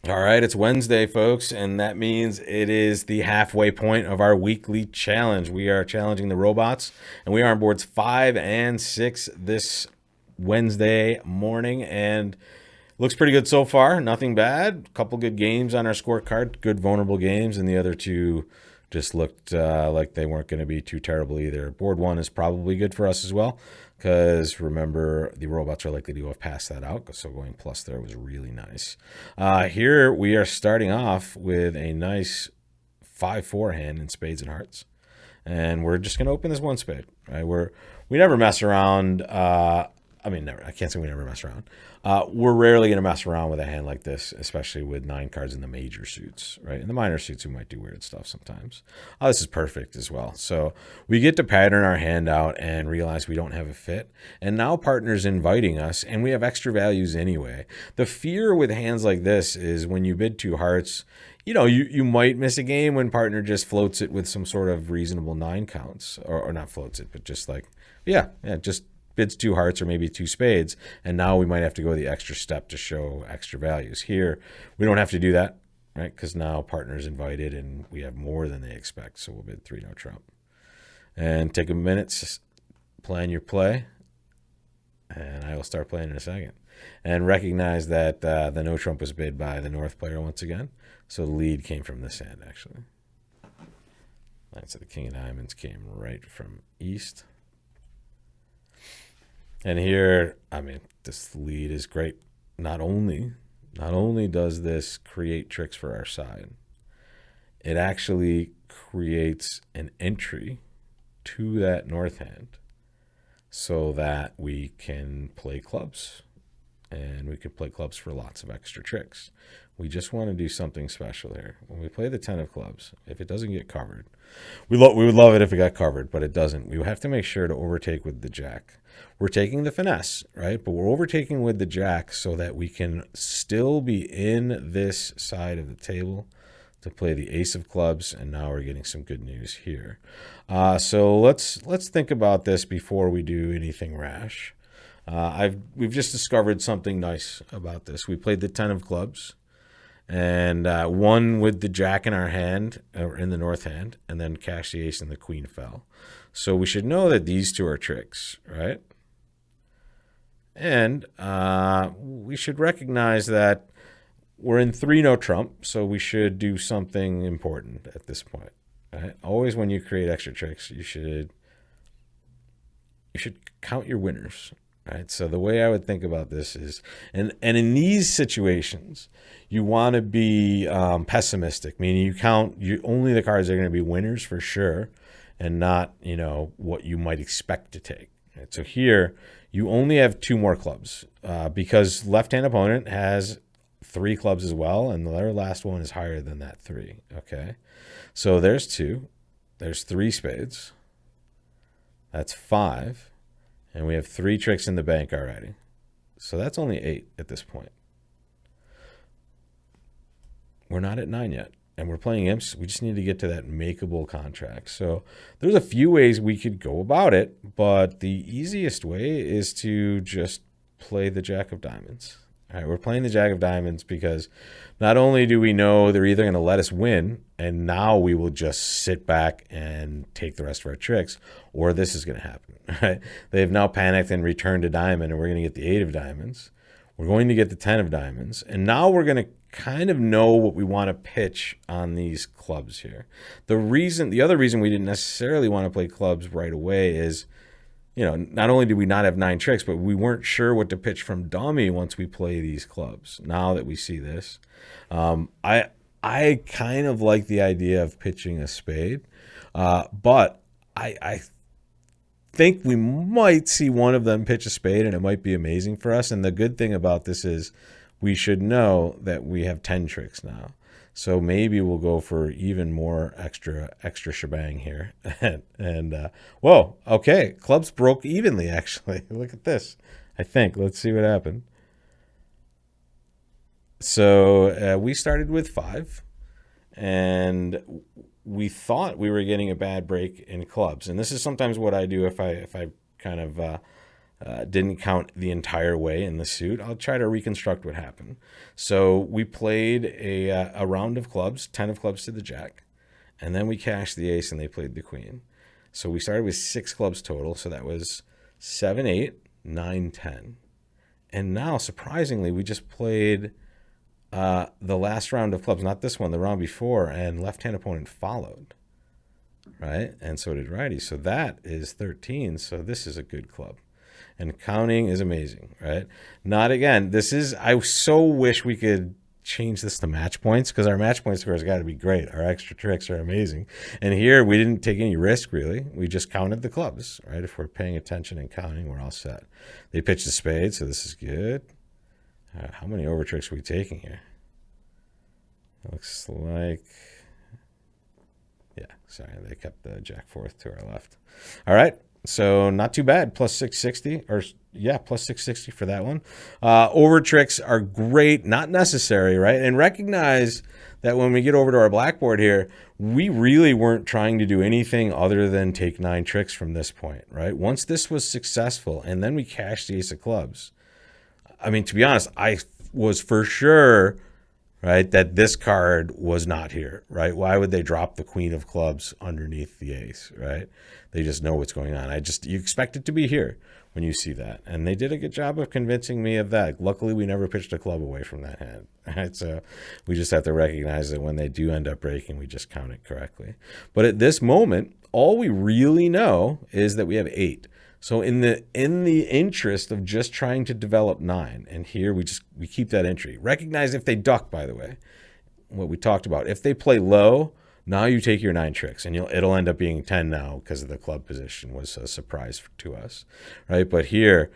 All right, it's Wednesday, folks, and that means it is the halfway point of our weekly challenge. We are challenging the robots, and we are on boards 5 and 6 this Wednesday morning, and looks pretty good so far. Nothing bad. A couple good games on our scorecard, good vulnerable games, and the other two just looked like they weren't going to be too terrible either. Board 1 is probably good for us as well, because remember, the robots are likely to have passed that out, so going plus there was really nice. Here we are starting off with a nice 5-4 hand in spades and hearts, and we're just going to open this one spade. Right, we never mess around. Never. I can't say we never mess around. We're rarely going to mess around with a hand like this, especially with 9 cards in the major suits, right? In the minor suits, we might do weird stuff sometimes. This is perfect as well. So we get to pattern our hand out and realize we don't have a fit. And now partner's inviting us, and we have extra values anyway. The fear with hands like this is when you bid 2 hearts, you might miss a game when partner just floats it with some sort of reasonable 9 counts, or not floats it, but just like, just bids 2 hearts or maybe 2 spades, and now we might have to go the extra step to show extra values. Here, we don't have to do that, right? Because now partner's invited and we have more than they expect, so we'll bid 3 no trump. And take a minute, plan your play, and I will start playing in a second. And recognize that the no trump was bid by the North player once again, so the lead came from this hand, actually. So the king of diamonds came right from east. And here, this lead is great. Not only does this create tricks for our side, it actually creates an entry to that north hand so that we can play clubs. And we can play clubs for lots of extra tricks. We just want to do something special here. When we play the 10 of clubs, if it doesn't get covered, we would love it if it got covered, but it doesn't. We have to make sure to overtake with the jack. We're taking the finesse, right? But we're overtaking with the jack so that we can still be in this side of the table to play the ace of clubs, and now we're getting some good news here. So let's think about this before we do anything rash. We've just discovered something nice about this. We played the 10 of clubs, and won with the jack in our hand, or in the north hand, and then cashed the ace and the queen fell. So we should know that these 2 are tricks, right? And we should recognize that we're in 3 no trump, so we should do something important at this point. Right? Always when you create extra tricks, you should count your winners. Right. So the way I would think about this is, and in these situations, you want to be pessimistic, meaning you count only the cards that are going to be winners for sure, and not what you might expect to take. Right? So here you only have 2 more clubs because left-hand opponent has 3 clubs as well, and their last one is higher than that 3. Okay, so there's 2, there's 3 spades, that's 5. And we have 3 tricks in the bank already. So that's only 8 at this point. We're not at 9 yet. And we're playing imps. We just need to get to that makeable contract. So there's a few ways we could go about it. But the easiest way is to just play the jack of diamonds. All right, we're playing the jack of diamonds because not only do we know they're either going to let us win, and now we will just sit back and take the rest of our tricks, or this is going to happen. Right? They have now panicked and returned to diamond, and we're going to get the 8 of diamonds. We're going to get the 10 of diamonds, and now we're going to kind of know what we want to pitch on these clubs here. The other reason we didn't necessarily want to play clubs right away is, not only did we not have 9 tricks, but we weren't sure what to pitch from dummy once we play these clubs. Now that we see this, I kind of like the idea of pitching a spade, but I think we might see one of them pitch a spade, and it might be amazing for us. And the good thing about this is we should know that we have 10 tricks now. So maybe we'll go for even more extra shebang here. and whoa, okay, clubs broke evenly, actually. Look at this, I think. Let's see what happened. So we started with 5, and we thought we were getting a bad break in clubs. And this is sometimes what I do if I kind of Didn't count the entire way in the suit. I'll try to reconstruct what happened. So we played a round of clubs, 10 of clubs to the jack, and then we cashed the ace and they played the queen. So we started with 6 clubs total. So that was 7, 8, 9, 10. And now, surprisingly, we just played the last round of clubs, not this one, the round before, and left-hand opponent followed, right? And so did righty. So that is 13. So this is a good club. And counting is amazing, right? Not again. I so wish we could change this to match points, because our match point score has got to be great. Our extra tricks are amazing. And here we didn't take any risk, really. We just counted the clubs, right? If we're paying attention and counting, we're all set. They pitched a spade, so this is good. How many over tricks are we taking here? Looks like, yeah, sorry, they kept the jack fourth to our left. All right. So not too bad. Plus 660, plus 660 for that one. Over tricks are great, not necessary, right? And recognize that when we get over to our blackboard here, we really weren't trying to do anything other than take 9 tricks from this point, right? Once this was successful and then we cashed the ace of clubs, I mean, to be honest, I was for sure, right, that this card was not here, right? Why would they drop the queen of clubs underneath the ace, right? They just know what's going on. You expect it to be here when you see that. And they did a good job of convincing me of that. Luckily, we never pitched a club away from that hand, right? So we just have to recognize that when they do end up breaking, we just count it correctly. But at this moment, all we really know is that we have 8. So in the interest of just trying to develop 9, and here we keep that entry. Recognize if they duck, by the way, what we talked about. If they play low, now you take your 9 tricks, and it'll end up being 10 now because of the club position was a surprise to us, right? But here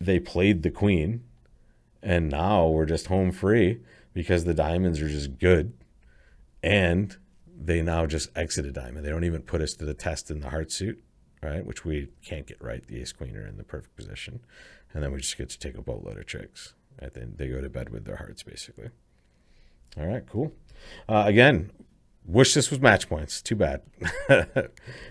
they played the queen, and now we're just home free because the diamonds are just good, and they now just exit a diamond. They don't even put us to the test in the heart suit, right? Which we can't get right. The ace queen are in the perfect position. And then we just get to take a boatload of tricks. Right? Then they go to bed with their hearts, basically. All right, cool. Again, wish this was match points. Too bad.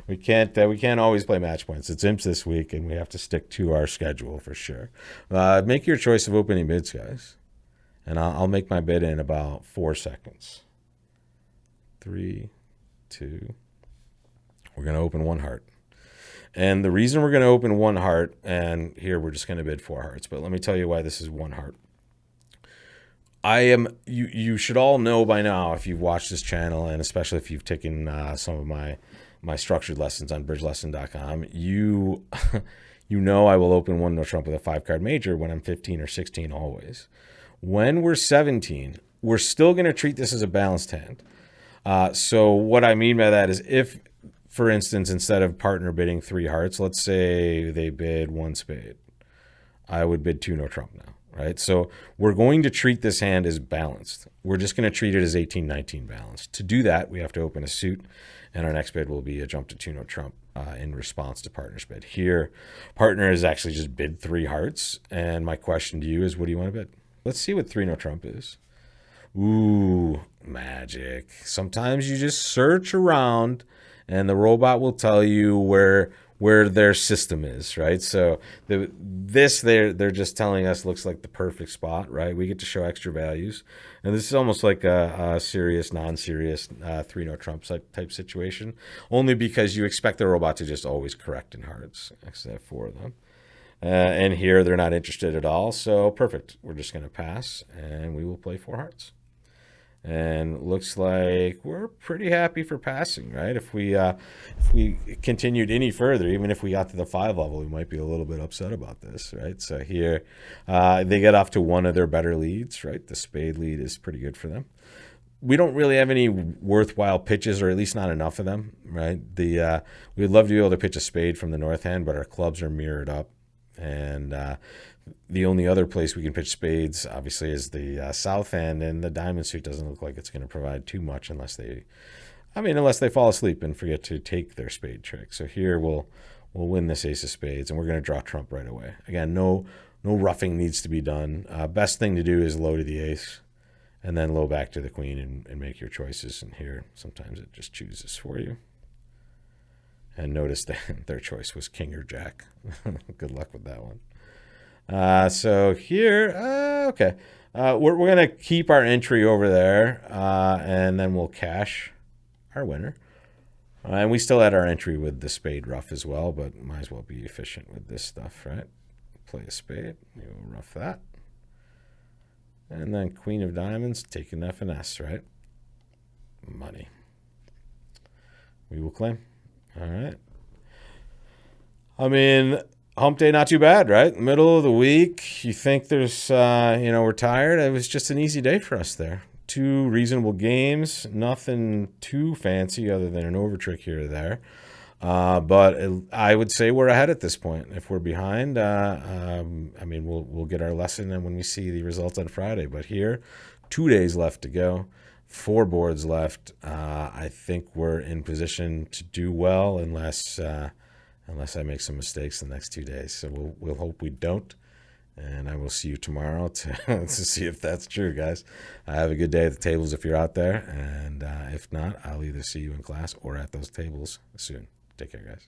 we can't always play match points. It's imps this week, and we have to stick to our schedule for sure. Make your choice of opening bids, guys. And I'll make my bid in about 4 seconds. 3, 2. We're going to open 1 heart. And the reason we're going to open 1 heart, and here we're just going to bid 4 hearts, but let me tell you why this is 1 heart. You should all know by now, if you've watched this channel, and especially if you've taken some of my structured lessons on bridgelesson.com, you know I will open 1 no trump with a 5-card major when I'm 15 or 16 always. When we're 17, we're still going to treat this as a balanced hand. So what I mean by that is if, for instance, instead of partner bidding 3 hearts, let's say they bid 1 spade, I would bid 2 no trump now, right? So we're going to treat this hand as balanced. We're just going to treat it as 18-19 balanced. To do that, we have to open a suit, and our next bid will be a jump to 2 no trump in response to partner's bid. Here, partner has actually just bid 3 hearts, and my question to you is, what do you want to bid? Let's see what 3 no trump is. Ooh, magic. Sometimes you just search around, and the robot will tell you where their system is, right? So they're just telling us looks like the perfect spot, right? We get to show extra values. And this is almost like a serious, non-serious 3 no trump type situation, only because you expect the robot to just always correct in hearts, except for them. And here they're not interested at all. So perfect. We're just going to pass, and we will play 4 hearts. And looks like we're pretty happy for passing, right? If we continued any further, even if we got to the 5 level, we might be a little bit upset about this, right? So here they get off to one of their better leads, right? The spade lead is pretty good for them. We don't really have any worthwhile pitches, or at least not enough of them, right? We'd love to be able to pitch a spade from the north hand, but our clubs are mirrored up. And the only other place we can pitch spades, obviously, is the south end, and the diamond suit doesn't look like it's going to provide too much unless they fall asleep and forget to take their spade trick. So here we'll win this ace of spades, and we're going to draw trump right away. Again, no roughing needs to be done. Best thing to do is low to the ace, and then low back to the queen, and make your choices. And here, sometimes it just chooses for you. And notice that their choice was king or jack. Good luck with that one. So here, okay. We're going to keep our entry over there, and then we'll cash our winner. And we still had our entry with the spade ruff as well, but might as well be efficient with this stuff, right? Play a spade. You'll ruff that. And then queen of diamonds, taking that finesse, right? Money. We will claim. All right. I mean, hump day, not too bad, right? Middle of the week. You think there's, we're tired. It was just an easy day for us there. 2 reasonable games. Nothing too fancy other than an overtrick here or there. But I would say we're ahead at this point. If we're behind, we'll get our lesson and when we see the results on Friday. But here, 2 days left to go. 4 boards left. I think we're in position to do well unless I make some mistakes the next 2 days. So we'll hope we don't. And I will see you tomorrow to see if that's true, guys. Have a good day at the tables if you're out there. And if not, I'll either see you in class or at those tables soon. Take care, guys.